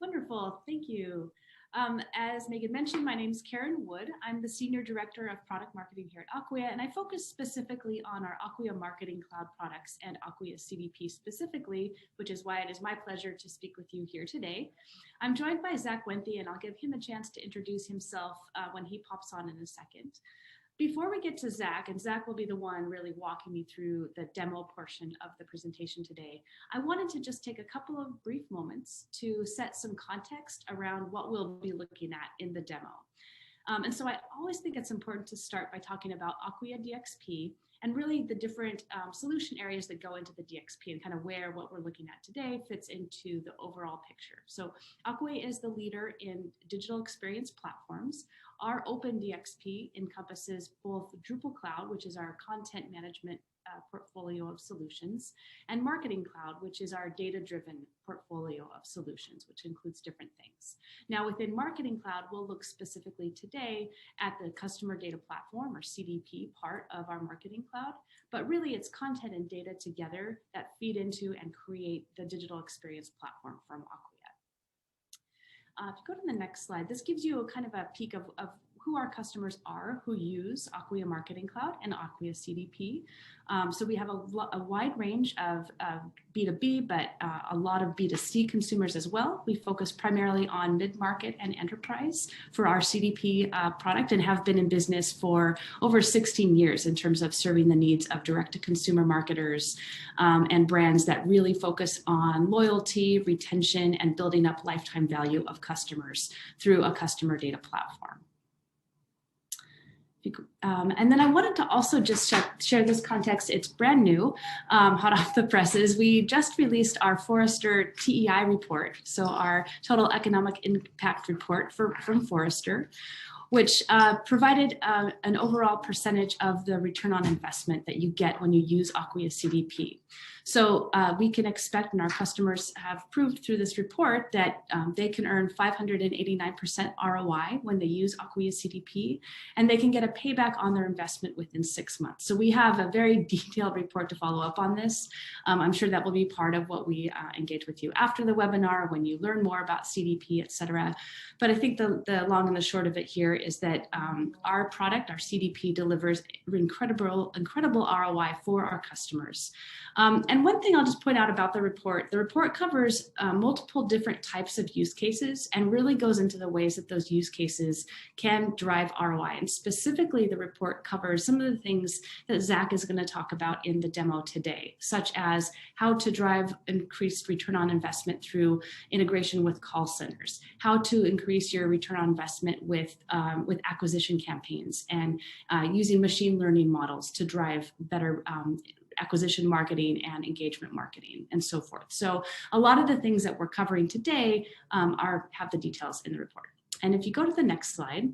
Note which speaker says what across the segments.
Speaker 1: Wonderful, thank you. As Megan mentioned, my name is Karen Wood. I'm the Senior Director of Product Marketing here at Acquia, and I focus specifically on our Acquia Marketing Cloud products and Acquia CDP specifically, which is why it is my pleasure to speak with you here today. I'm joined by Zach Wenthe, and I'll give him a chance to introduce himself when he pops on in a second. Before we get to Zach, and Zach will be the one really walking me through the demo portion of the presentation today, I wanted to just take a couple of brief moments to set some context around what we'll be looking at in the demo. And so I always think it's important to start by talking about Acquia DXP and really the different solution areas that go into the DXP and kind of where what we're looking at today fits into the overall picture. So Acquia is the leader in digital experience platforms. Our Open DXP encompasses both Drupal Cloud, which is our content management portfolio of solutions, and Marketing Cloud, which is our data-driven portfolio of solutions, which includes different things. Now, within Marketing Cloud, we'll look specifically today at the Customer Data Platform, or CDP, part of our Marketing Cloud, but really it's content and data together that feed into and create the digital experience platform from Acquia. If you go to the next slide, this gives you a kind of a peek of who our customers are who use Acquia Marketing Cloud and Acquia CDP. So we have a wide range of B2B, but a lot of B2C consumers as well. We focus primarily on mid-market and enterprise for our CDP product and have been in business for over 16 years in terms of serving the needs of direct-to-consumer marketers and brands that really focus on loyalty, retention, and building up lifetime value of customers through a customer data platform. And then I wanted to also just share this context. It's brand new, hot off the presses. We just released our Forrester TEI report, so our Total Economic Impact report from Forrester, which provided an overall percentage of the return on investment that you get when you use Acquia CDP. So we can expect, and our customers have proved through this report, that they can earn 589% ROI when they use Acquia CDP, and they can get a payback on their investment within 6 months. So we have a very detailed report to follow up on this. I'm sure that will be part of what we engage with you after the webinar when you learn more about CDP, et cetera. But I think the long and the short of it here is that our product, our CDP, delivers incredible ROI for our customers. And one thing I'll just point out about the report covers multiple different types of use cases and really goes into the ways that those use cases can drive ROI. And specifically, the report covers some of the things that Zach is going to talk about in the demo today, such as how to drive increased return on investment through integration with call centers, how to increase your return on investment with acquisition campaigns, and using machine learning models to drive better acquisition marketing and engagement marketing and so forth. So a lot of the things that we're covering today have the details in the report. And if you go to the next slide,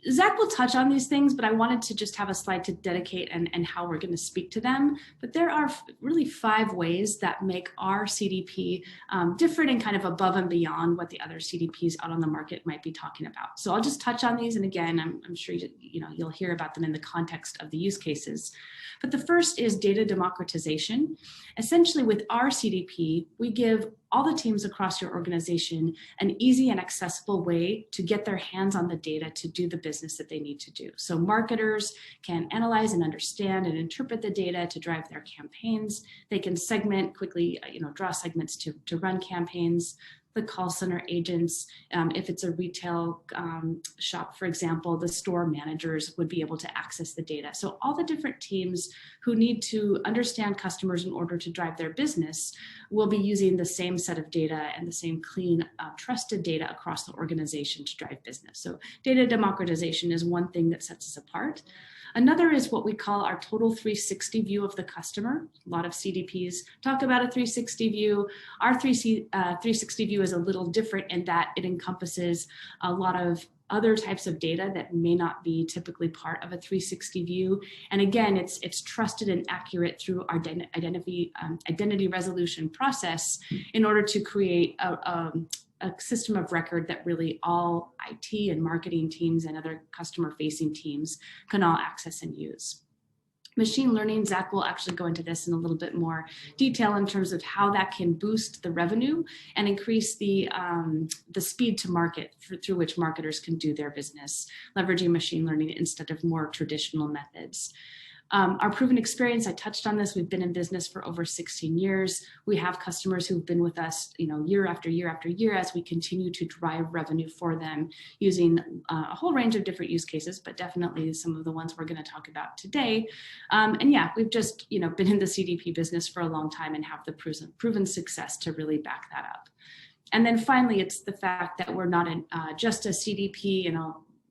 Speaker 1: Zach will touch on these things, but I wanted to just have a slide to dedicate and how we're going to speak to them. But there are really 5 ways that make our CDP different and kind of above and beyond what the other CDPs out on the market might be talking about. So I'll just touch on these, and again, I'm sure you'll hear about them in the context of the use cases. But the first is data democratization. Essentially, with our CDP, we give all the teams across your organization an easy and accessible way to get their hands on the data to do the business that they need to do. So marketers can analyze and understand and interpret the data to drive their campaigns. They can segment quickly, draw segments to run campaigns. The call center agents, if it's a retail shop, for example, the store managers would be able to access the data. So all the different teams who need to understand customers in order to drive their business will be using the same set of data and the same clean, trusted data across the organization to drive business. So data democratization is one thing that sets us apart. Another is what we call our total 360 view of the customer. A lot of CDPs talk about a 360 view. Our 360 view is a little different in that it encompasses a lot of other types of data that may not be typically part of a 360 view. And again, it's trusted and accurate through our identity resolution process in order to create a system of record that really all IT and marketing teams and other customer-facing teams can all access and use. Machine learning, Zach will actually go into this in a little bit more detail in terms of how that can boost the revenue and increase the speed to market through which marketers can do their business, leveraging machine learning instead of more traditional methods. Our proven experience, I touched on this, we've been in business for over 16 years. We have customers who've been with us, year after year after year as we continue to drive revenue for them using a whole range of different use cases, but definitely some of the ones we're going to talk about today. And yeah, we've just, been in the CDP business for a long time and have the proven success to really back that up. And then finally, it's the fact that we're not just a CDP,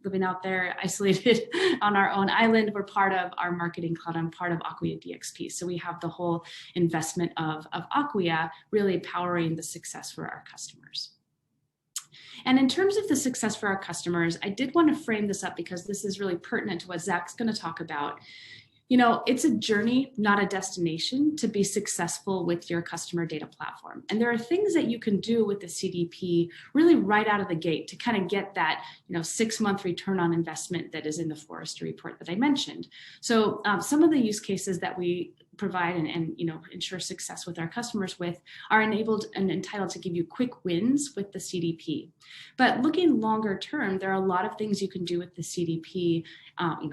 Speaker 1: living out there isolated on our own island. We're part of our marketing cloud. I'm part of Acquia DXP. So we have the whole investment of Acquia really powering the success for our customers. And in terms of the success for our customers, I did want to frame this up because this is really pertinent to what Zach's going to talk about. It's a journey, not a destination, to be successful with your customer data platform. And there are things that you can do with the CDP really right out of the gate to kind of get that, 6-month return on investment that is in the Forrester report that I mentioned. So some of the use cases that we provide and ensure success with our customers with are enabled and entitled to give you quick wins with the CDP. But looking longer term, there are a lot of things you can do with the CDP,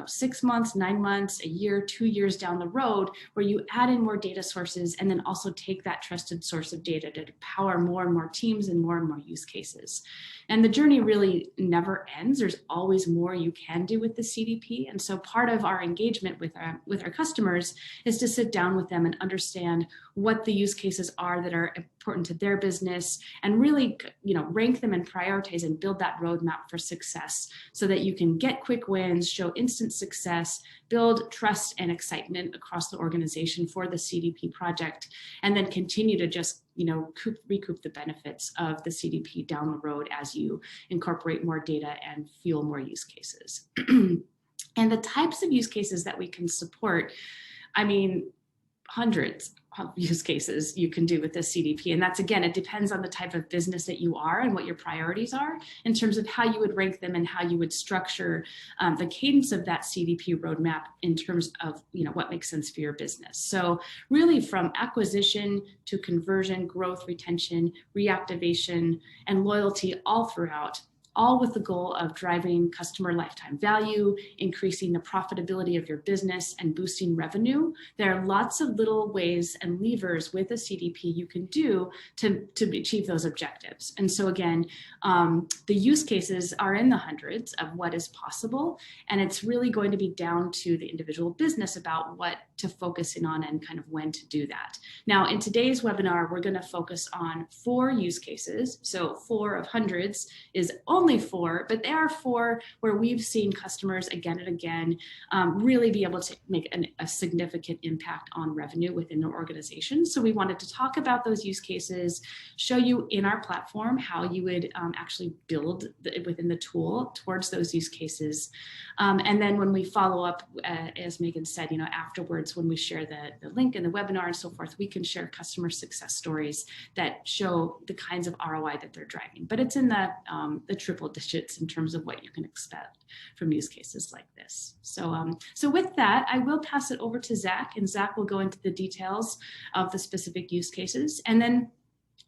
Speaker 1: 6 months, 9 months, a year, 2 years down the road, where you add in more data sources and then also take that trusted source of data to power more and more teams and more use cases. And the journey really never ends. There's always more you can do with the CDP. And so part of our engagement with our customers is to sit down with them and understand what the use cases are that are important to their business and really, rank them and prioritize and build that roadmap for success so that you can get quick wins, show instant success, build trust and excitement across the organization for the CDP project, and then continue to just recoup the benefits of the CDP down the road as you incorporate more data and fuel more use cases. And the types of use cases that we can support, hundreds of use cases you can do with the CDP. And that's, again, it depends on the type of business that you are and what your priorities are in terms of how you would rank them and how you would structure the cadence of that CDP roadmap in terms of, what makes sense for your business. So really from acquisition to conversion, growth, retention, reactivation, and loyalty all throughout, all with the goal of driving customer lifetime value, increasing the profitability of your business, and boosting revenue. There are lots of little ways and levers with a CDP you can do to achieve those objectives. And so again, the use cases are in the hundreds of what is possible, and it's really going to be down to the individual business about what to focus in on and kind of when to do that. Now, in today's webinar, we're going to focus on 4 use cases. So 4 of hundreds is only 4, but there are 4 where we've seen customers again and again really be able to make a significant impact on revenue within their organization. So we wanted to talk about those use cases, show you in our platform how you would actually build within the tool towards those use cases. And then when we follow up, as Megan said, afterwards, when we share the link in the webinar and so forth, we can share customer success stories that show the kinds of ROI that they're driving. But it's in the triple digits in terms of what you can expect from use cases like this. So with that, I will pass it over to Zach, and Zach will go into the details of the specific use cases. And then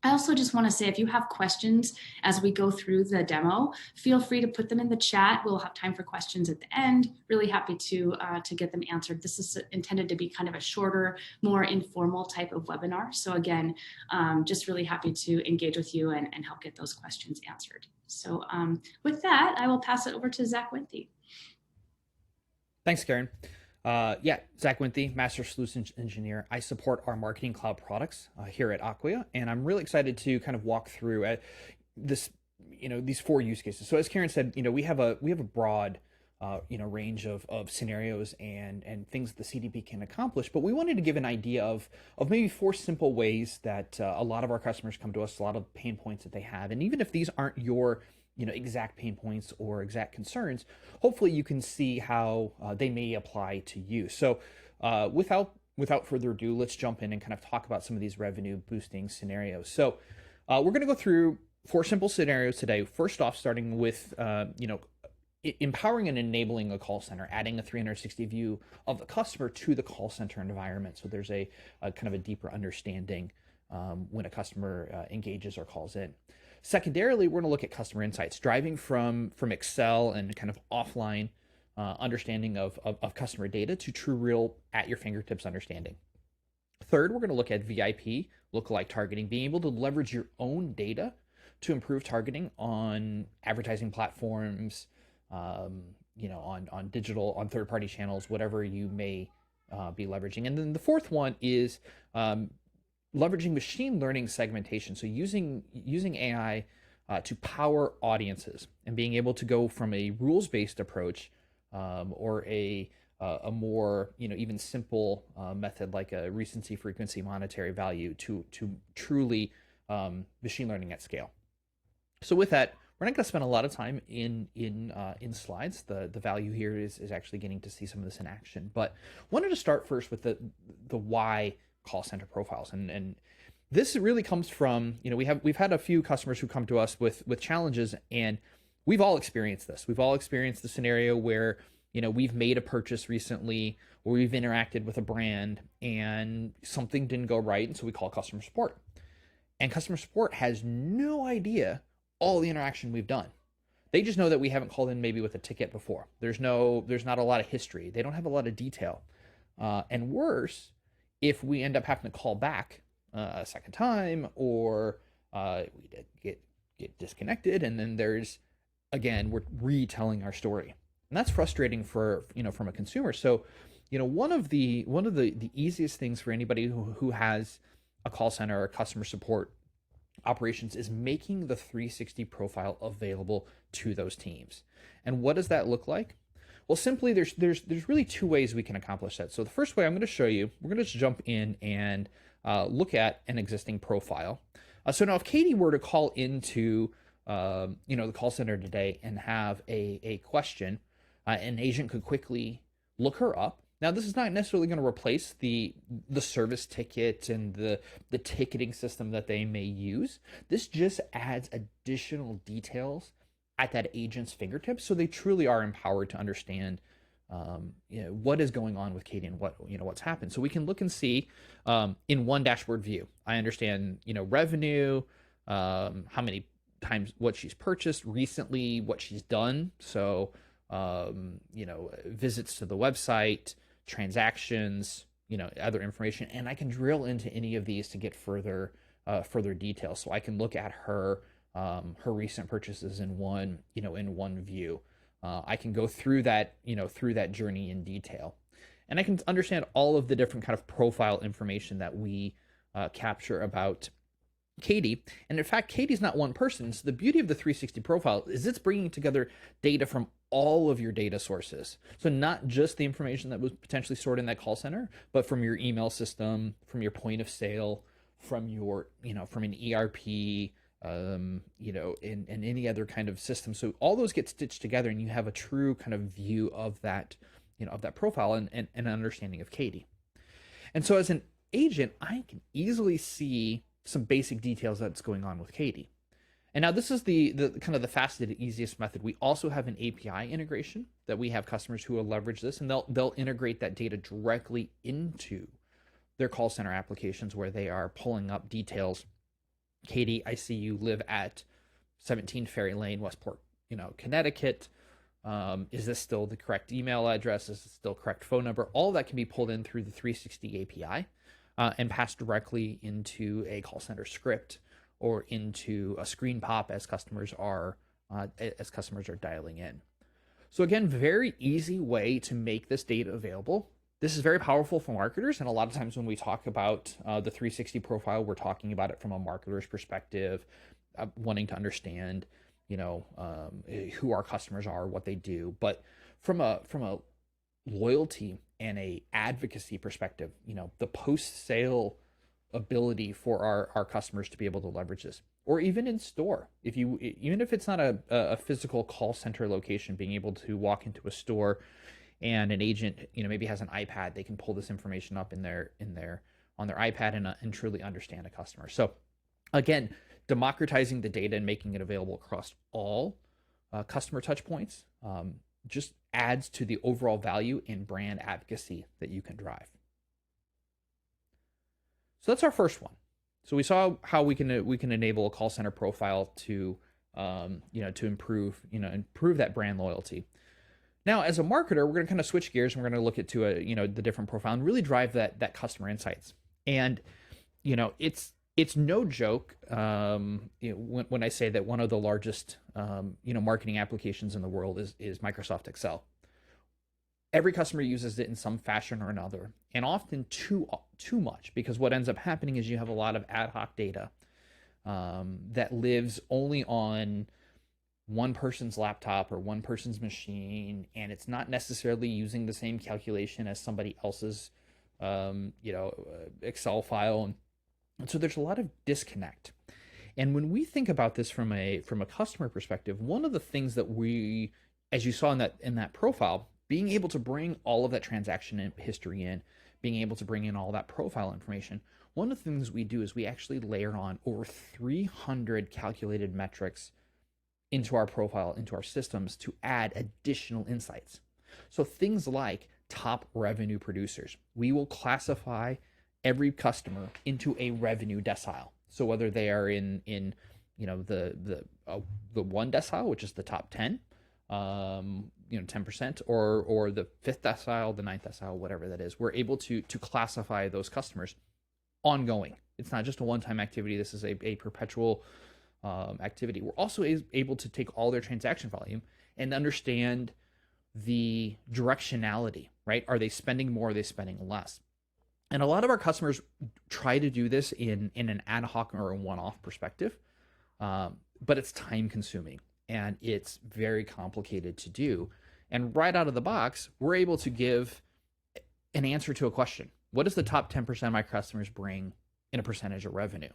Speaker 1: I also just want to say, if you have questions as we go through the demo, feel free to put them in the chat. We'll have time for questions at the end. Really happy to get them answered. This is intended to be kind of a shorter, more informal type of webinar. So again, just really happy to engage with you and help get those questions answered. So with that, I will pass it over to Zach Winthy.
Speaker 2: Thanks, Karen. Zach Winthy, Master Solutions Engineer. I support our Marketing Cloud products here at Acquia, and I'm really excited to kind of walk through these 4 use cases. So as Karen said, we have a broad range of scenarios and things that the CDP can accomplish, but we wanted to give an idea of maybe 4 simple ways that a lot of our customers come to us, a lot of pain points that they have, and even if these aren't your exact pain points or exact concerns, hopefully you can see how they may apply to you. So without further ado, let's jump in and kind of talk about some of these revenue boosting scenarios. So we're going to go through 4 simple scenarios today. First off, starting with empowering and enabling a call center, adding a 360 view of the customer to the call center environment. So there's a kind of a deeper understanding when a customer engages or calls in. Secondarily, we're going to look at customer insights, driving from Excel and kind of offline understanding of customer data to true real at your fingertips understanding. Third, we're going to look at VIP, lookalike targeting, being able to leverage your own data to improve targeting on advertising platforms, on digital, on third-party channels, whatever you may be leveraging. And then the fourth one is leveraging machine learning segmentation. So using AI to power audiences and being able to go from a rules-based approach or a more even simple method like a recency, frequency, monetary value to truly machine learning at scale. So with that, we're not going to spend a lot of time in slides. The value here is actually getting to see some of this in action. But wanted to start first with the why call center profiles, and this really comes from we've had a few customers who come to us with challenges, and we've all experienced this. We've all experienced the scenario where we've made a purchase recently, or we've interacted with a brand and something didn't go right, and so we call customer support. And customer support has no idea all the interaction we've done. They just know that we haven't called in maybe with a ticket before. There's not a lot of history. They don't have a lot of detail. And worse, if we end up having to call back a second time, or we get disconnected, and then we're retelling our story. And that's frustrating from a consumer. So, one of the easiest things for anybody who has a call center or customer support operations is making the 360 profile available to those teams. And what does that look like? Well, simply there's really two ways we can accomplish that. So the first way I'm going to show you, we're going to jump in and look at an existing profile. So now if Katie were to call into the call center today and have a question, an agent could quickly look her up. Now, this is not necessarily going to replace the service ticket and the ticketing system that they may use. This just adds additional details at that agent's fingertips, so they truly are empowered to understand what is going on with Katie and what's happened. So we can look and see in one dashboard view. I understand revenue, how many times, what she's purchased recently, what she's done. So visits to the website, transactions, other information, and I can drill into any of these to get further details. So I can look at her recent purchases in one view. I can go through that journey in detail, and I can understand all of the different kind of profile information that we capture about Katie. And in fact, Katie's not one person. So the beauty of the 360 profile is it's bringing together data from all of your data sources. So not just the information that was potentially stored in that call center, but from your email system, from your point of sale, from your, from an ERP, and any other kind of system. So all those get stitched together, and you have a true kind of view of that, of that profile and an understanding of Katie. And so as an agent, I can easily see some basic details that's going on with Katie. And now this is the kind of the fastest and easiest method. We also have an API integration that we have customers who will leverage this, and they'll integrate that data directly into their call center applications where they are pulling up details. Katie, I see you live at 17 Ferry Lane, Westport, Connecticut. Is this still the correct email address? Is it still correct phone number? All of that can be pulled in through the 360 API. And passed directly into a call center script or into a screen pop as customers are dialing in. So again, very easy way to make this data available. This is very powerful for marketers, and a lot of times when we talk about the 360 profile, we're talking about it from a marketer's perspective, wanting to understand, who our customers are, what they do. But from a loyalty and a advocacy perspective, the post-sale ability for our customers to be able to leverage this, or even in store, even if it's not a physical call center location, being able to walk into a store and an agent maybe has an iPad, they can pull this information up on their iPad and truly understand a customer. So again, democratizing the data and making it available across all customer touch points just adds to the overall value and brand advocacy that you can drive. So that's our first one. So we saw how we can enable a call center profile to to improve that brand loyalty. Now, as a marketer, we're going to kind of switch gears and we're going to look at the different profile and really drive that customer insights. And it's no joke when I say that one of the largest marketing applications in the world is Microsoft Excel. Every customer uses it in some fashion or another, and often too much, because what ends up happening is you have a lot of ad hoc data that lives only on one person's laptop or one person's machine, and it's not necessarily using the same calculation as somebody else's Excel file. And so there's a lot of disconnect. And when we think about this from a customer perspective, one of the things that we, as you saw in that profile, being able to bring all of that transaction history in, being able to bring in all that profile information, one of the things we do is we actually layer on over 300 calculated metrics into our profile, into our systems, to add additional insights. So things like top revenue producers. We will classify every customer into a revenue decile. So whether they are in the one decile, which is the top 10, 10%, or the fifth decile, the ninth decile, whatever that is, we're able to classify those customers ongoing. It's not just a one-time activity. This is a perpetual activity. We're also able to take all their transaction volume and understand the directionality, right? Are they spending more? Are they spending less? And a lot of our customers try to do this in an ad hoc or a one-off perspective, but it's time consuming and it's very complicated to do. And right out of the box, we're able to give an answer to a question. What does the top 10% of my customers bring in a percentage of revenue?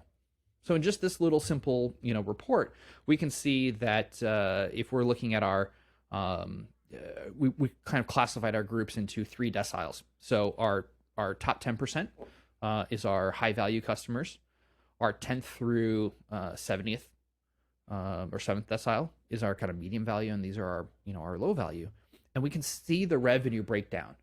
Speaker 2: So in just this little simple, report, we can see that if we're looking at our, we kind of classified our groups into 3 deciles. So our top 10% is our high value customers. Our 10th through 70th or 7th decile is our kind of medium value, and these are our our low value. And we can see the revenue breakdown.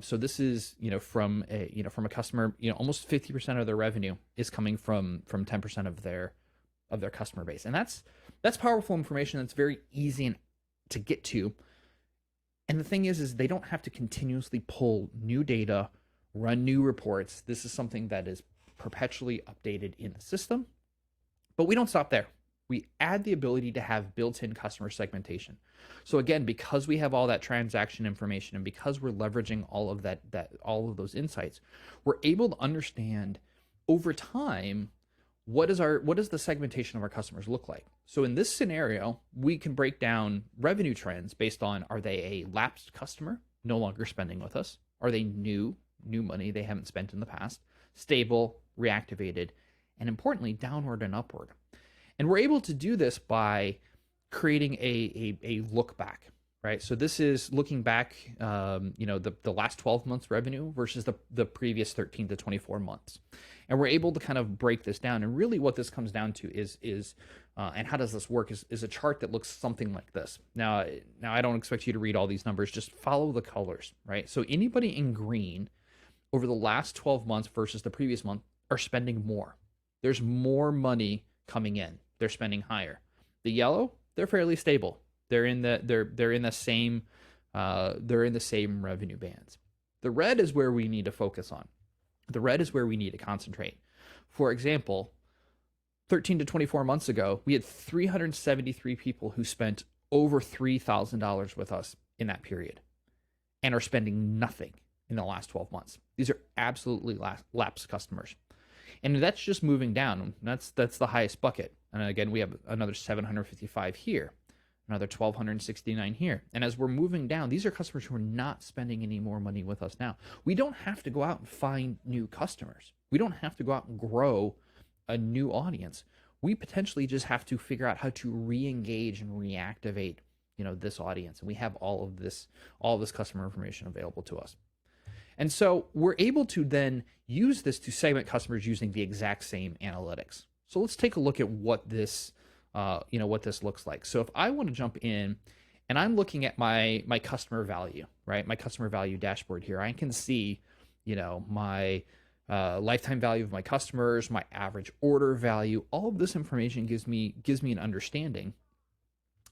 Speaker 2: So this is from a customer, almost 50% of their revenue is coming from 10% of their customer base, and that's powerful information. That's very easy to get to. And the thing is they don't have to continuously pull new data, run new reports. This is something that is perpetually updated in the system. But we don't stop there. We add the ability to have built-in customer segmentation. So again, because we have all that transaction information and because we're leveraging all of all of those insights, we're able to understand over time what does the segmentation of our customers look like. So in this scenario, we can break down revenue trends based on, are they a lapsed customer, no longer spending with us? Are they new money they haven't spent in the past, stable, reactivated, and importantly, downward and upward. And we're able to do this by creating a look back, right? So this is looking back, the last 12 months revenue versus the previous 13 to 24 months. And we're able to kind of break this down. And really what this comes down to is and how does this work is a chart that looks something like this. Now I don't expect you to read all these numbers, just follow the colors, right? So anybody in green over the last 12 months versus the previous month are spending more. There's more money coming in. They're spending higher. The yellow, they're fairly stable. They're in the same revenue bands. The red is where we need to focus on. The red is where we need to concentrate. For example, 13 to 24 months ago, we had 373 people who spent over $3,000 with us in that period and are spending nothing in the last 12 months. These are absolutely lapsed customers. And that's just moving down. That's the highest bucket. And again, we have another 755 here, another 1,269 here. And as we're moving down, these are customers who are not spending any more money with us now. We don't have to go out and find new customers. We don't have to go out and grow a new audience. We potentially just have to figure out how to re-engage and reactivate, this audience. And we have all of this customer information available to us. And so we're able to then use this to segment customers using the exact same analytics. So let's take a look at what this what this looks like. So if I want to jump in and I'm looking at my customer value, right? My customer value dashboard here, I can see, my lifetime value of my customers, my average order value. All of this information gives me an understanding,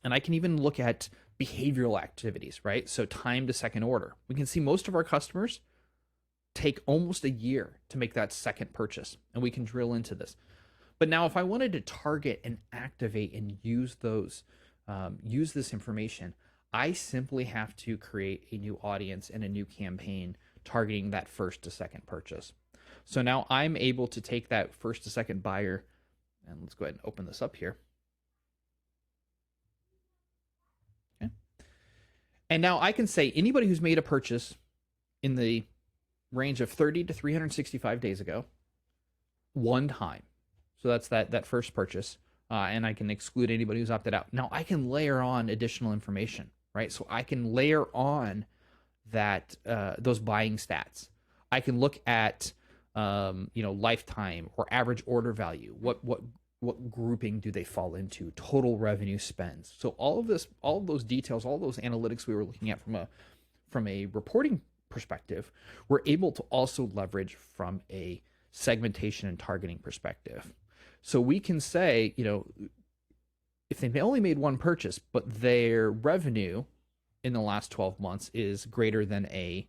Speaker 2: and I can even look at behavioral activities, right? So time to second order. We can see most of our customers take almost a year to make that second purchase, and we can drill into this. But now, if I wanted to target and activate and use this information, I simply have to create a new audience and a new campaign targeting that first to second purchase. So now I'm able to take that first to second buyer, and let's go ahead and open this up here. Okay. And now I can say anybody who's made a purchase in the range of 30 to 365 days ago, one time. So that's that first purchase, and I can exclude anybody who's opted out. Now I can layer on additional information, right? So I can layer on that those buying stats. I can look at lifetime or average order value. What grouping do they fall into? Total revenue spends. So all of those details, all those analytics we were looking at from a reporting perspective, we're able to also leverage from a segmentation and targeting perspective. So we can say, if they only made one purchase, but their revenue in the last 12 months is greater than a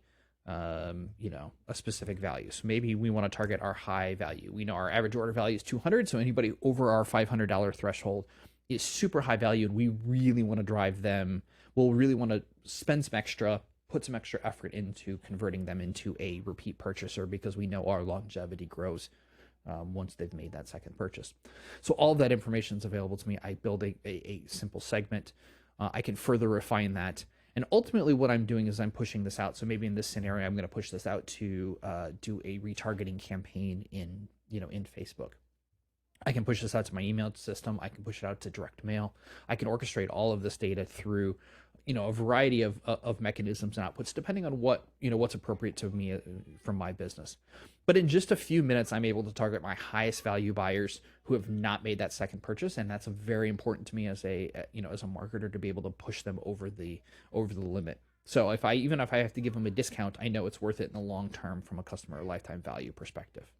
Speaker 2: specific value. So maybe we want to target our high value. We know our average order value is 200. So anybody over our $500 threshold is super high value, and we really want to drive them. We'll really want to spend some extra, put some extra effort into converting them into a repeat purchaser, because we know our longevity grows once they've made that second purchase. So all of that information is available to me. I build a simple segment. I can further refine that. And ultimately what I'm doing is I'm pushing this out. So maybe in this scenario, I'm going to push this out to do a retargeting campaign in Facebook. I can push this out to my email system. I can push it out to direct mail. I can orchestrate all of this data through a variety of mechanisms and outputs, depending on what's appropriate to me from my business. But in just a few minutes, I'm able to target my highest value buyers who have not made that second purchase, and that's very important to me as a marketer, to be able to push them over the limit. So if I have to give them a discount, I know it's worth it in the long term from a customer lifetime value perspective.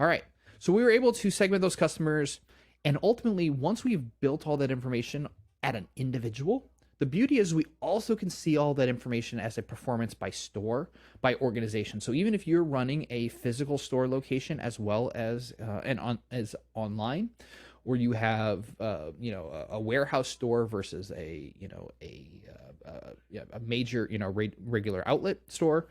Speaker 2: All right, so we were able to segment those customers, and ultimately, once we've built all that information at an individual, the beauty is we also can see all that information as a performance by store, by organization. So even if you're running a physical store location as well as as online, or you have a warehouse store versus a major regular outlet store,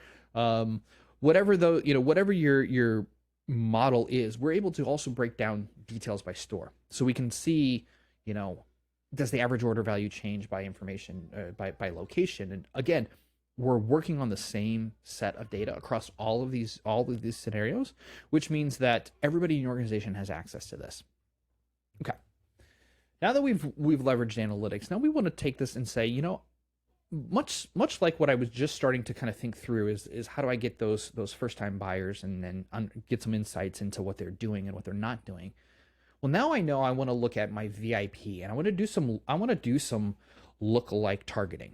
Speaker 2: whatever your model is, we're able to also break down details by store, so we can see does the average order value change by information, by location? And again, we're working on the same set of data across all of these scenarios, which means that everybody in your organization has access to this. Okay. Now that we've leveraged analytics, now we want to take this and say, much like what I was just starting to kind of think through is how do I get those first time buyers and then get some insights into what they're doing and what they're not doing. Well, now I know I want to look at my VIP, and I want to do some lookalike targeting.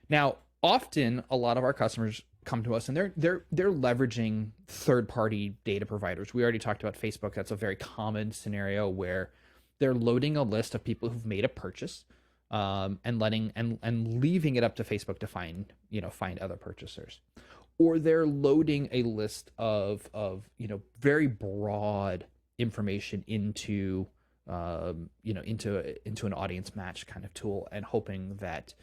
Speaker 2: Now, often a lot of our customers come to us and they're leveraging third-party data providers. We already talked about Facebook. That's a very common scenario where they're loading a list of people who've made a purchase, and leaving it up to Facebook to find other purchasers. Or they're loading a list of very broad information into an audience match kind of tool, and hoping that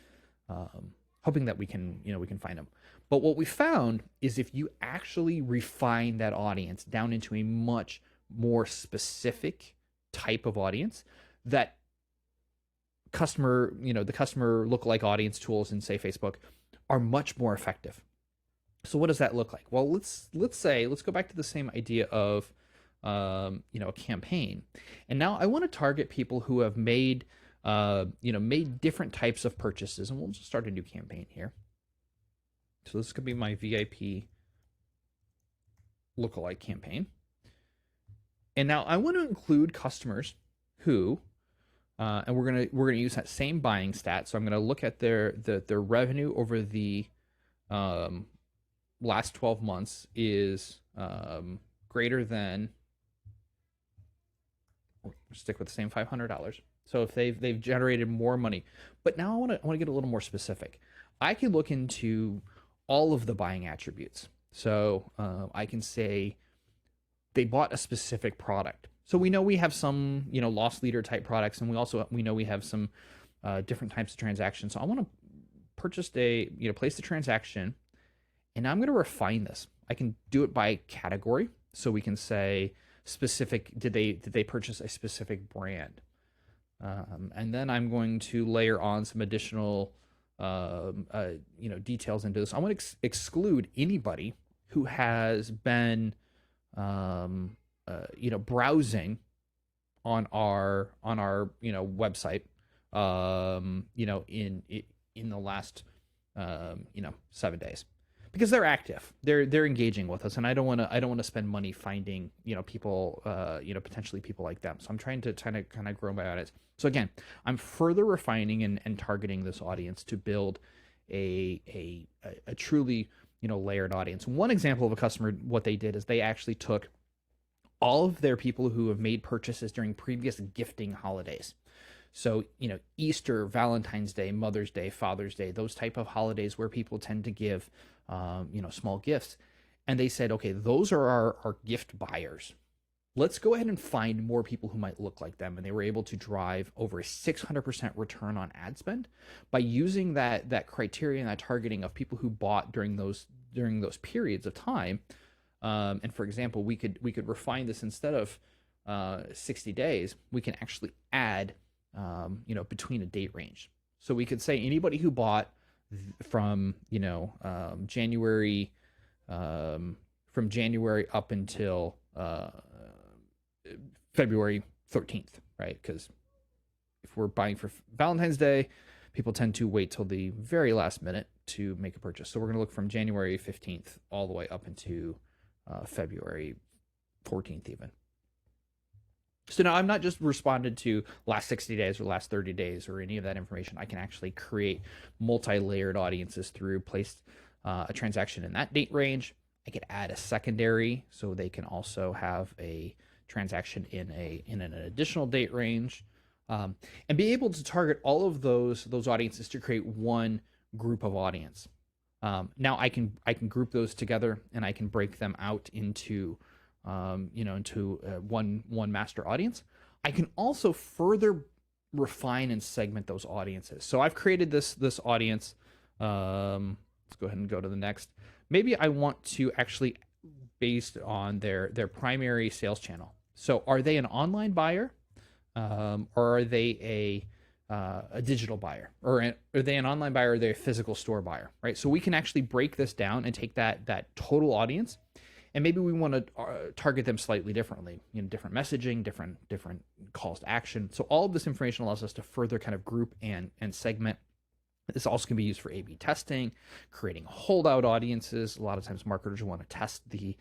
Speaker 2: we can find them. But what we found is if you actually refine that audience down into a much more specific type of audience, that the customer lookalike audience tools in, say, Facebook are much more effective. So what does that look like? Well, let's go back to the same idea of a campaign. And now I want to target people who have made different types of purchases, and we'll just start a new campaign here. So this could be my VIP lookalike campaign. And now I want to include customers who, and we're gonna use that same buying stat. So I'm gonna look at their revenue over the last 12 months is greater than, stick with the same $500. So if they've generated more money, but now I want to get a little more specific. I can look into all of the buying attributes. So I can say they bought a specific product. So we know we have some, loss leader type products, and we know we have some different types of transactions. So I want to place the transaction, and I'm going to refine this. I can do it by category. So we can say specific, did they purchase a specific brand? And then I'm going to layer on some additional details into this. I want to exclude anybody who has been browsing on our website in the last 7 days, because they're active, they're engaging with us, and I don't want to spend money finding people, potentially people like them. So I'm trying to kind of grow my audience. So again, I'm further refining and targeting this audience to build a truly layered audience. One example of a customer, what they did is they actually took all of their people who have made purchases during previous gifting holidays. So, Easter, Valentine's Day, Mother's Day, Father's Day, those type of holidays where people tend to give, small gifts. And they said, okay, those are our gift buyers. Let's go ahead and find more people who might look like them. And they were able to drive over a 600% return on ad spend by using that criteria and that targeting of people who bought during those periods of time. And for example, we could refine this. Instead of 60 days, we can actually add between a date range. So we could say anybody who bought from January up until February 13th, right? Because if we're buying for Valentine's Day, people tend to wait till the very last minute to make a purchase. So we're going to look from January 15th all the way up into February 14th even. So now I'm not just responded to last 60 days or last 30 days or any of that information. I can actually create multi-layered audiences through place a transaction in that date range. I could add a secondary, so they can also have a transaction in an additional date range, and be able to target all of those audiences to create one group of audience. Now I can group those together, and I can break them out into one master audience. I can also further refine and segment those audiences. So I've created this audience. Let's go ahead and go to the next. Maybe I want to actually, based on their primary sales channel. So are they an online buyer, or are they a digital buyer, or are they an online buyer, or are they a physical store buyer, right? So we can actually break this down and take that total audience, and maybe we want to target them slightly differently, different messaging, different calls to action. So all of this information allows us to further kind of group and segment. This also can be used for A/B testing, creating holdout audiences. A lot of times marketers want to test the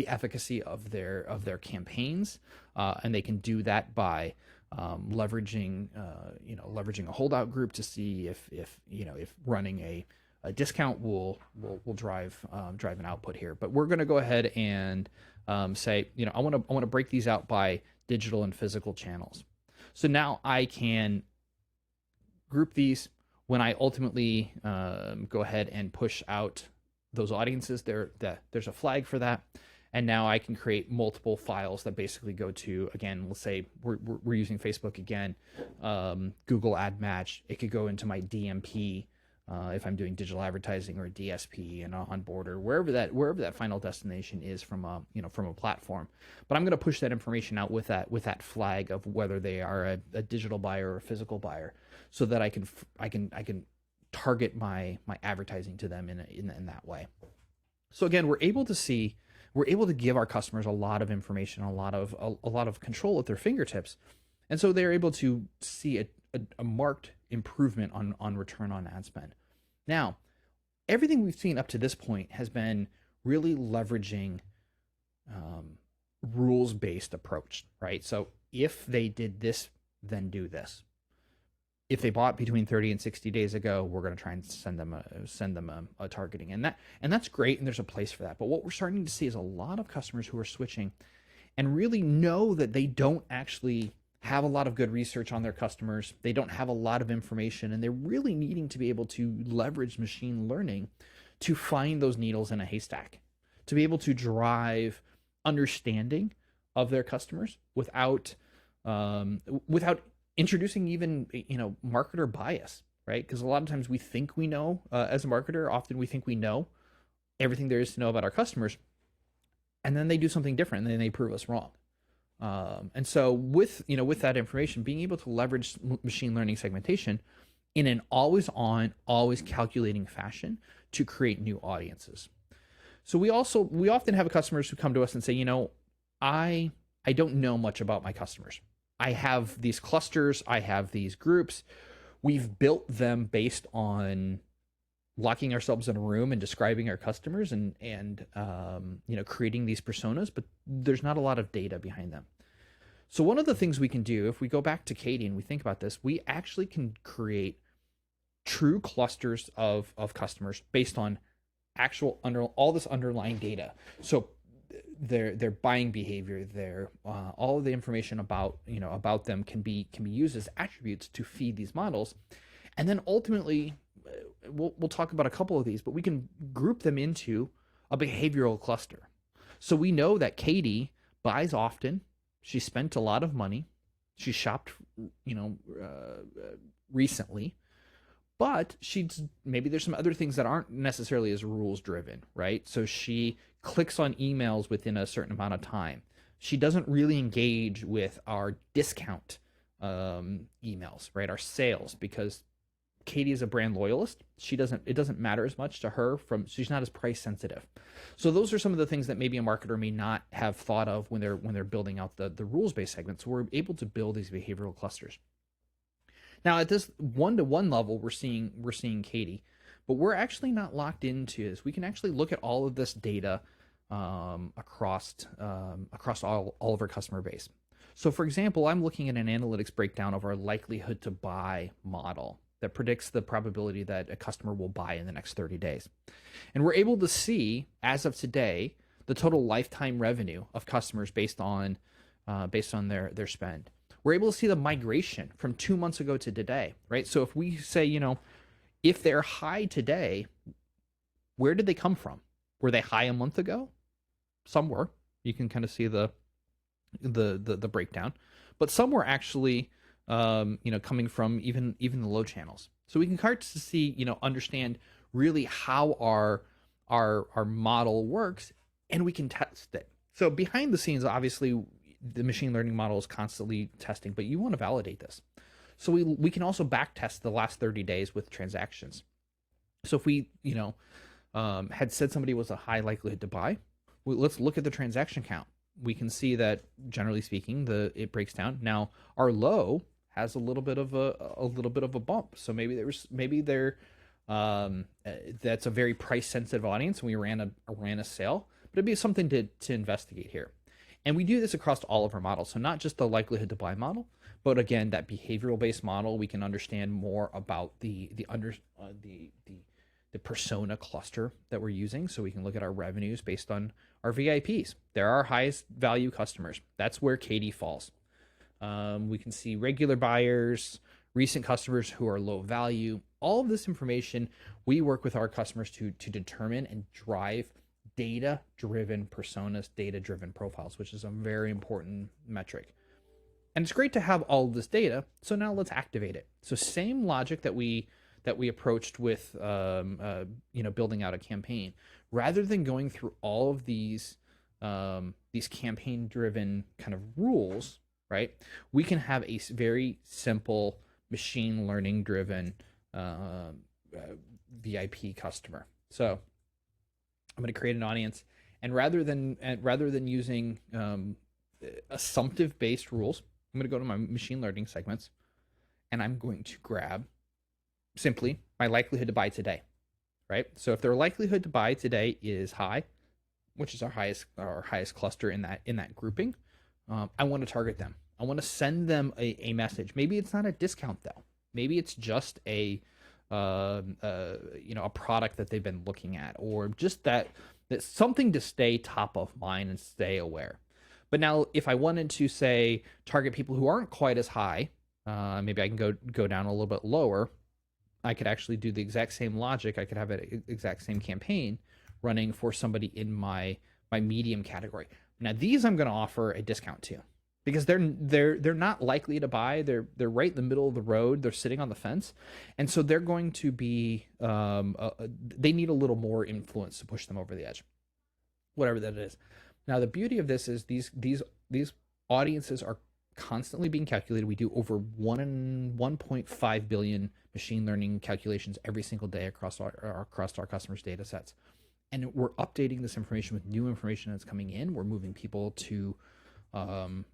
Speaker 2: efficacy of their campaigns, and they can do that by leveraging a holdout group to see if running a discount will drive an output here. But we're going to go ahead and say, I want to break these out by digital and physical channels. So now I can group these. When I ultimately go ahead and push out those audiences, there's a flag for that. And now I can create multiple files that basically go to, again, let's say we're using Facebook again, Google Ad Match. It could go into my DMP if I'm doing digital advertising, or DSP and Onboard, wherever that final destination is from a platform. But I'm going to push that information out with that flag of whether they are a digital buyer or a physical buyer, so that I can target my advertising to them in that way. So again, we're able to give our customers a lot of information, a lot of control at their fingertips, and so they're able to see a marked improvement on return on ad spend. Now, everything we've seen up to this point has been really leveraging rules-based approach, right? So if they did this then do this. If they bought between 30 and 60 days ago, we're going to try and send them a targeting, and that's great, and there's a place for that. But what we're starting to see is a lot of customers who are switching and really know that they don't actually have a lot of good research on their customers. They don't have a lot of information, and they're really needing to be able to leverage machine learning to find those needles in a haystack, to be able to drive understanding of their customers without introducing even marketer bias, right? Because a lot of times we think we know, as a marketer, often we think we know everything there is to know about our customers, and then they do something different, and then they prove us wrong. And so with that information, being able to leverage machine learning segmentation in an always on, always calculating fashion to create new audiences. So we often have customers who come to us and say, I don't know much about my customers. I have these clusters, I have these groups. We've built them based on locking ourselves in a room and describing our customers and creating these personas, but there's not a lot of data behind them. So one of the things we can do, if we go back to Katie and we think about this, we actually can create true clusters of customers based on actual all this underlying data. So their buying behavior, their all of the information about them can be used as attributes to feed these models, and then ultimately we'll talk about a couple of these, but we can group them into a behavioral cluster. So we know that Katie buys often, she spent a lot of money, she shopped recently, but maybe there's some other things that aren't necessarily as rules driven, right? So she clicks on emails within a certain amount of time. She doesn't really engage with our discount emails, right? Our sales, because Katie is a brand loyalist. It doesn't matter as much to her she's not as price sensitive. So those are some of the things that maybe a marketer may not have thought of when they're building out the rules-based segments. So we're able to build these behavioral clusters. Now at this one-to-one level, we're seeing Katie, but we're actually not locked into this. We can actually look at all of this data across all of our customer base. So for example, I'm looking at an analytics breakdown of our likelihood to buy model that predicts the probability that a customer will buy in the next 30 days. And we're able to see, as of today, the total lifetime revenue of customers based on their spend. We're able to see the migration from 2 months ago to today, right? So if we say, if they're high today, where did they come from? Were they high a month ago? Some were. You can kind of see the breakdown, but some were actually coming from even the low channels. So we can start to see, understand really how our model works, and we can test it. So behind the scenes, obviously, the machine learning model is constantly testing, but you want to validate this. So we can also back test the last 30 days with transactions. So if we, had said somebody was a high likelihood to buy, let's look at the transaction count. We can see that, generally speaking, it breaks down. Now our low has a little bit of a bump. So maybe that's a very price sensitive audience, and we ran a sale, but it'd be something to investigate here. And we do this across all of our models. So not just the likelihood to buy model, but again, that behavioral based model, we can understand more about the persona cluster that we're using. So we can look at our revenues based on our VIPs. They're our highest value customers. That's where Katie falls. We can see regular buyers, recent customers who are low value. All of this information, we work with our customers to determine and drive data-driven personas, data-driven profiles, which is a very important metric. And it's great to have all of this data. So now let's activate it. So same logic that we approached with building out a campaign. Rather than going through all of these campaign-driven kind of rules, right? We can have a very simple machine learning-driven VIP customer. So I'm going to create an audience, and rather than using assumptive-based rules, I'm going to go to my machine learning segments, and I'm going to grab simply my likelihood to buy today, right? So if their likelihood to buy today is high, which is our highest cluster in that grouping, I want to target them. I want to send them a message. Maybe it's not a discount though. Maybe it's just a product that they've been looking at, or just that's something to stay top of mind and stay aware. But now, if I wanted to say target people who aren't quite as high, maybe I can go down a little bit lower. I could actually do the exact same logic. I could have an exact same campaign running for somebody in my medium category. Now these I'm going to offer a discount to, because they're not likely to buy. They're right in the middle of the road. They're sitting on the fence, and so they're going to be they need a little more influence to push them over the edge, whatever that is. Now the beauty of this is these audiences are constantly being calculated. We do over 1.5 billion machine learning calculations every single day across our customers' data sets. And we're updating this information with new information that's coming in. We're moving people to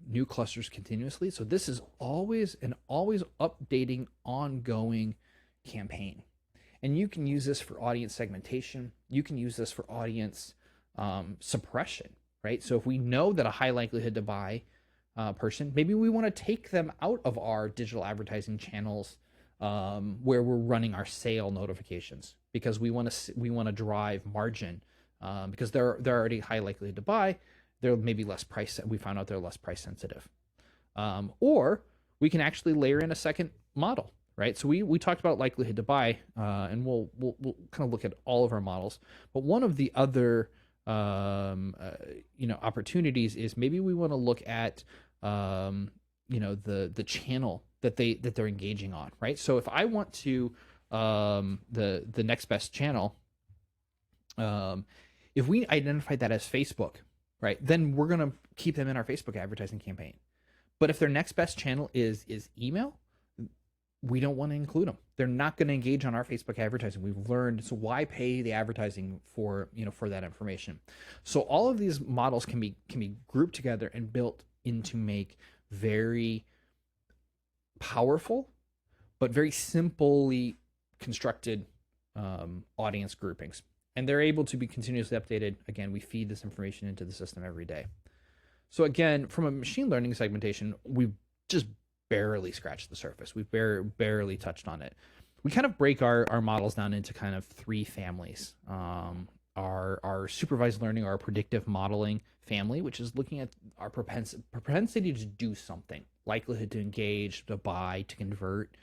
Speaker 2: new clusters continuously. So this is always an always updating, ongoing campaign. And you can use this for audience segmentation. You can use this for audience suppression, right? So if we know that a high likelihood to buy person, maybe we want to take them out of our digital advertising channels where we're running our sale notifications, because we want to drive margin, because they're already high likelihood to buy. They're maybe less price. We found out they're less price sensitive, or we can actually layer in a second model, right? So we talked about likelihood to buy, and we'll kind of look at all of our models. But one of the other opportunities is maybe we want to look at the channel that they're engaging on, right? So if I want to the next best channel, if we identify that as Facebook, right, then we're gonna keep them in our Facebook advertising campaign. But if their next best channel is email, we don't want to include them. They're not going to engage on our Facebook advertising. We've learned, so why pay the advertising for that information? So all of these models can be grouped together and built into make very powerful, but very simply constructed audience groupings. And they're able to be continuously updated. Again, we feed this information into the system every day. So again, from a machine learning segmentation, we've just barely scratched the surface. We've barely touched on it. We kind of break our models down into kind of three families. Our supervised learning, our predictive modeling family, which is looking at our propensity to do something, likelihood to engage, to buy, to convert,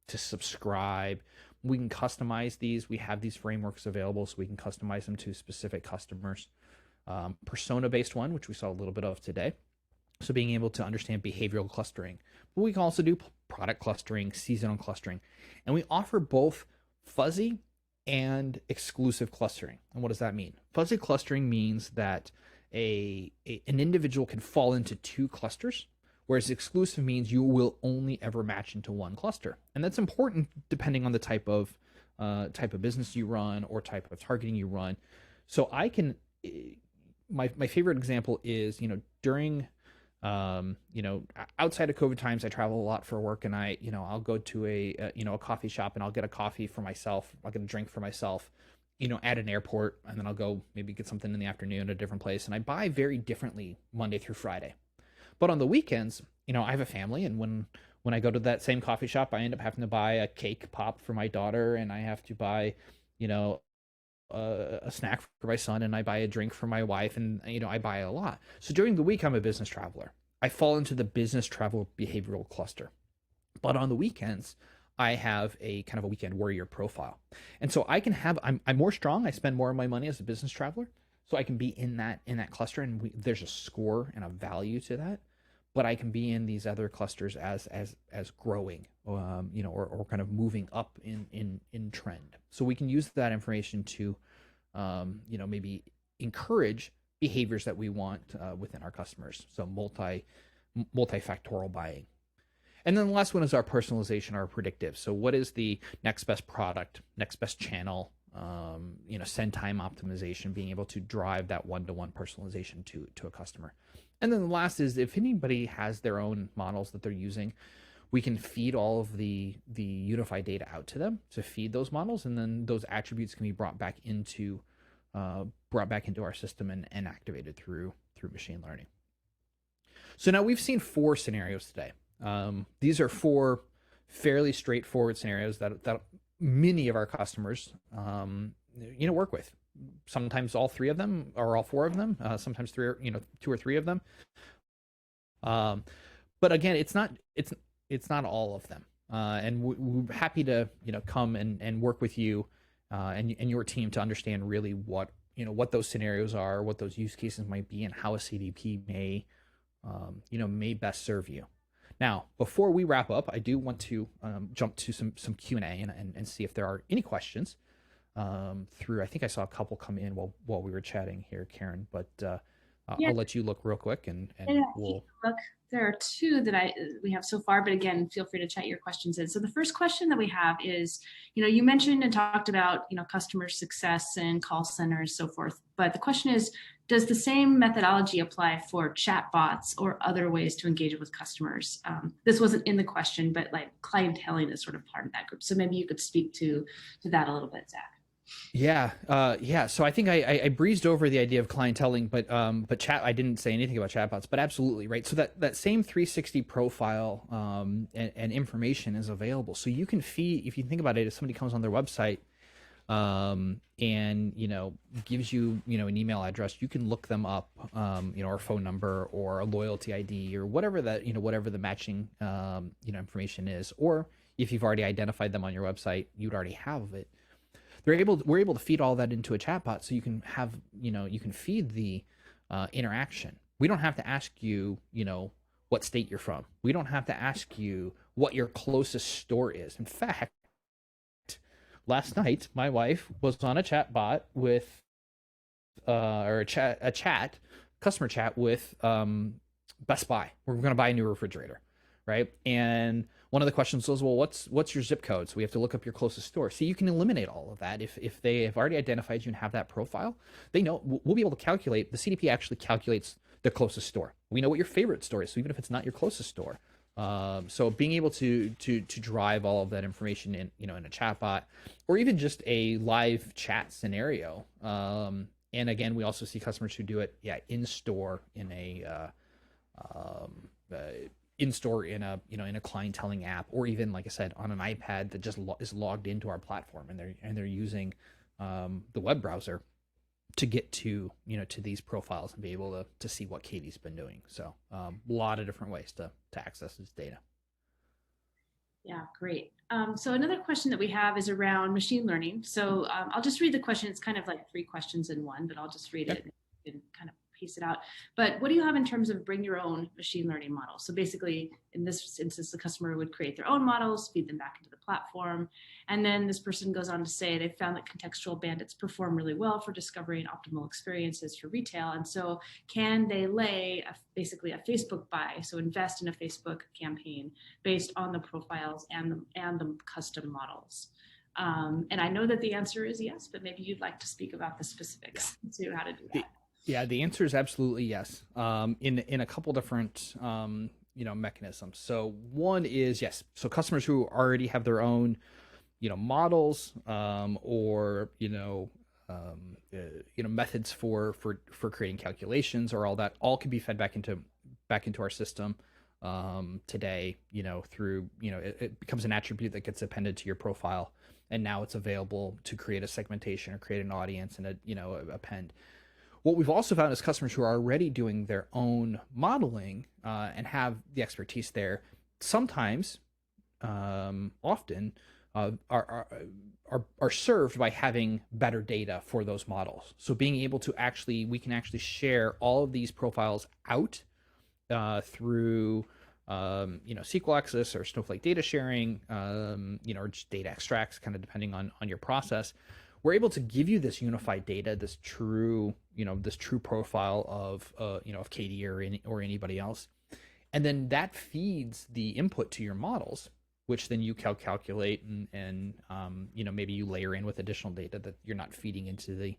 Speaker 2: to subscribe. We can customize these. We have these frameworks available, so we can customize them to specific customers. Persona-based one, which we saw a little bit of today. So being able to understand behavioral clustering. But we can also do product clustering, seasonal clustering. And we offer both fuzzy and exclusive clustering. And what does that mean? Fuzzy clustering means that an individual can fall into two clusters, whereas exclusive means you will only ever match into one cluster. And that's important depending on the type of business you run or type of targeting you run. So I can, my favorite example is, during outside of COVID times, I travel a lot for work, and I'll go to a coffee shop and I'll get a coffee for myself. I'll get a drink for myself, at an airport, and then I'll go maybe get something in the afternoon at a different place. And I buy very differently Monday through Friday. But on the weekends, I have a family, and when I go to that same coffee shop, I end up having to buy a cake pop for my daughter, and I have to buy, a snack for my son, and I buy a drink for my wife, and I buy a lot. So during the week, I'm a business traveler. I fall into the business travel behavioral cluster. But on the weekends, I have a kind of a weekend warrior profile. And so I can have, I'm more strong. I spend more of my money as a business traveler. So I can be in that cluster, and there's a score and a value to that. But I can be in these other clusters as growing, or kind of moving up in trend. So we can use that information to, maybe encourage behaviors that we want within our customers. So multifactorial buying. And then the last one is our personalization, our predictive. So what is the next best product, next best channel, send time optimization, being able to drive that one-to-one personalization to a customer. And then the last is, if anybody has their own models that they're using, we can feed all of the unified data out to them to feed those models, and then those attributes can be brought back into our system and activated through machine learning. So now we've seen 4 scenarios today. These are 4 fairly straightforward scenarios that many of our customers, work with. Sometimes all 3 of them or all 4 of them. Sometimes 2 or 3 of them. Um, but again, it's not all of them. And we're happy to come and work with you and your team to understand really what those scenarios are, what those use cases might be, and how a CDP may best serve you. Now, before we wrap up, I do want to jump to some Q&A and see if there are any questions through. I think I saw a couple come in while we were chatting here, Karen, but
Speaker 1: Yeah,
Speaker 2: I'll let you look real quick and
Speaker 1: yeah.
Speaker 2: we'll.
Speaker 1: Look, there are 2 that we have so far, but again, feel free to chat your questions in. So the first question that we have is, you mentioned and talked about, customer success and call centers, so forth. But the question is, does the same methodology apply for chat bots or other ways to engage with customers? This wasn't in the question, but like clienteling is sort of part of that group. So maybe you could speak to that a little bit, Zach.
Speaker 2: Yeah. So I think I breezed over the idea of clienteling, but chat. I didn't say anything about chatbots, but absolutely right. So that same 360 profile and information is available. So you can feed, if you think about it, if somebody comes on their website and gives you an email address, you can look them up, or phone number or a loyalty ID or whatever whatever the matching information is, or if you've already identified them on your website, you'd already have it. We're able to feed all that into a chatbot, so you can have you can feed the interaction. We don't have to ask you what state you're from. We don't have to ask you what your closest store is. In fact, last night my wife was on a chatbot with or a chat customer chat with Best Buy. We're going to buy a new refrigerator, right? And one of the questions was, well, what's your zip code? So we have to look up your closest store. So you can eliminate all of that. If they have already identified you and have that profile, they know we'll be able to calculate. The CDP actually calculates the closest store. We know what your favorite store is. So even if it's not your closest store, so being able to drive all of that information in a chatbot or even just a live chat scenario. And again, we also see customers who do it, in store in a in-store in a clienteling app, or even, like I said, on an iPad that just is logged into our platform, and they're using the web browser to get to these profiles and be able to see what Katie's been doing. So a lot of different ways to access this data.
Speaker 1: Yeah, great. So another question that we have is around machine learning. So I'll just read the question. It's kind of like 3 questions in one, but I'll just read it and kind of piece it out. But what do you have in terms of bring your own machine learning model? So basically, in this instance, the customer would create their own models, feed them back into the platform. And then this person goes on to say they found that contextual bandits perform really well for discovering optimal experiences for retail. And so can they lay basically a Facebook buy, so invest in a Facebook campaign based on the profiles and the custom models? And I know that the answer is yes, but maybe you'd like to speak about the specifics to how to do that.
Speaker 2: Yeah, the answer is absolutely yes. In a couple different mechanisms. So one is yes. So customers who already have their own models or methods for creating calculations or all that, all can be fed back into our system today. Through it becomes an attribute that gets appended to your profile, and now it's available to create a segmentation or create an audience and append. What we've also found is customers who are already doing their own modeling and have the expertise there, sometimes, often, are served by having better data for those models. So being able to we can actually share all of these profiles out through SQL Access or Snowflake data sharing, or just data extracts, kind of depending on your process. We're able to give you this unified data, this true profile of Katie or anybody else, and then that feeds the input to your models, which then you calculate and maybe you layer in with additional data that you're not feeding into the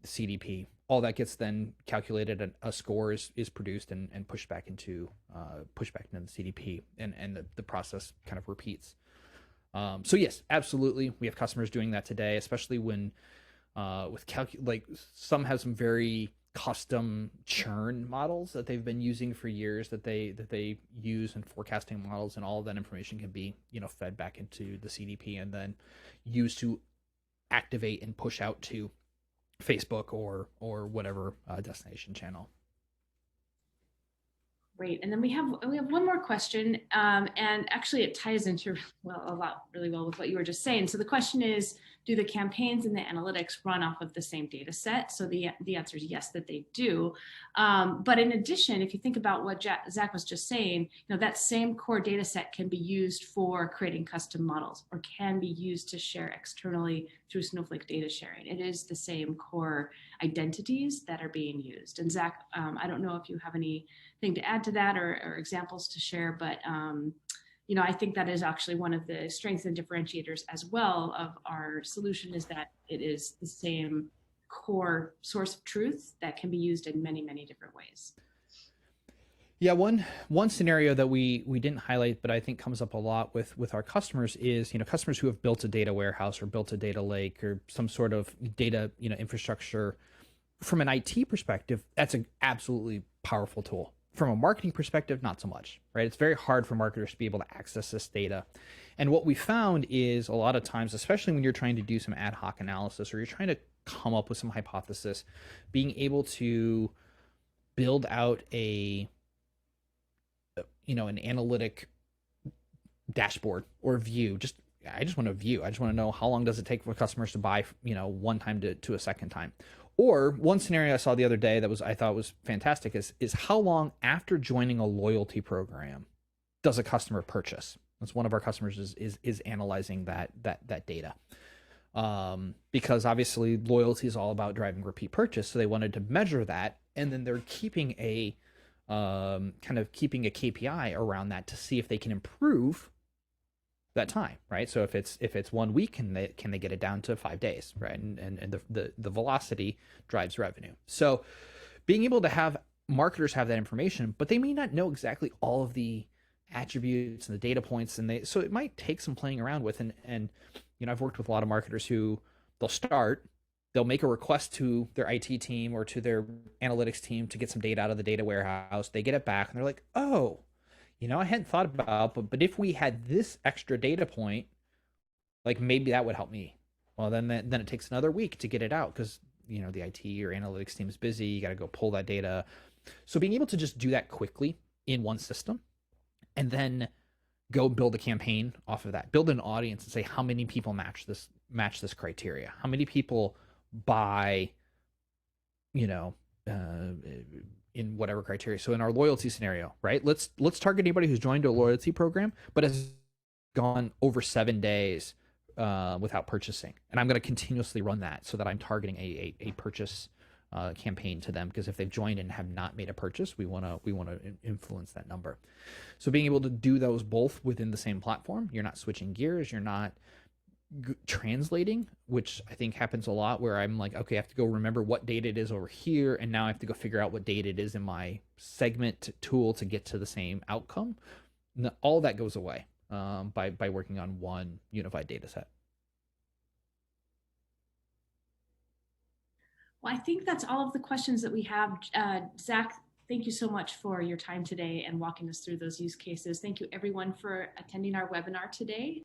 Speaker 2: CDP. All that gets then calculated, and a score is produced and pushed back into the CDP, and the process kind of repeats. So yes, absolutely, we have customers doing that today, especially when with some have some very custom churn models that they've been using for years that they use in forecasting models, and all of that information can be fed back into the CDP and then used to activate and push out to Facebook or whatever destination channel.
Speaker 1: Great. And then we have one more question, and actually it ties into really well with what you were just saying. So the question is, do the campaigns and the analytics run off of the same data set? So the answer is yes, that they do. But in addition, if you think about what Zach was just saying, that same core data set can be used for creating custom models, or can be used to share externally through Snowflake data sharing. It is the same core identities that are being used. And Zach, I don't know if you have anything to add to that, or examples to share, but I think that is actually one of the strengths and differentiators as well of our solution, is that it is the same core source of truth that can be used in many, many different ways.
Speaker 2: Yeah, one scenario that we didn't highlight, but I think comes up a lot with our customers is, customers who have built a data warehouse or built a data lake or some sort of data, infrastructure. From an IT perspective, that's an absolutely powerful tool. From a marketing perspective, not so much, right? It's very hard for marketers to be able to access this data. And what we found is, a lot of times, especially when you're trying to do some ad hoc analysis or you're trying to come up with some hypothesis, being able to build out an analytic dashboard or view. I just want a view. I just want to know how long does it take for customers to buy, one time to a second time. Or one scenario I saw the other day that I thought was fantastic is how long after joining a loyalty program does a customer purchase? That's one of our customers is analyzing that data. Because obviously loyalty is all about driving repeat purchase. So they wanted to measure that, and then they're keeping kind of keeping a KPI around that to see if they can improve that time, right? So if it's 1 week, can they get it down to 5 days, right? And the velocity drives revenue. So being able to have marketers have that information, but they may not know exactly all of the attributes and the data points, so it might take some playing around with. And I've worked with a lot of marketers who they'll make a request to their IT team or to their analytics team to get some data out of the data warehouse. They get it back and they're like, oh, I hadn't thought about, but if we had this extra data point, like maybe that would help me. Well, then it takes another week to get it out because, the IT or analytics team is busy. You got to go pull that data. So being able to just do that quickly in one system and then go build a campaign off of that, build an audience and say, how many people match this criteria? How many people buy, in whatever criteria. So in our loyalty scenario, right? Let's target anybody who's joined a loyalty program, but has gone over 7 days without purchasing. And I'm going to continuously run that so that I'm targeting a purchase campaign to them, because if they've joined and have not made a purchase, we want to influence that number. So being able to do those both within the same platform, you're not switching gears, you're not translating, which I think happens a lot, where I'm like, okay, I have to go remember what data it is over here, and now I have to go figure out what data it is in my segment tool to get to the same outcome. All that goes away by working on one unified data set.
Speaker 1: Well, I think that's all of the questions that we have. Zach, thank you so much for your time today and walking us through those use cases. Thank you everyone for attending our webinar today.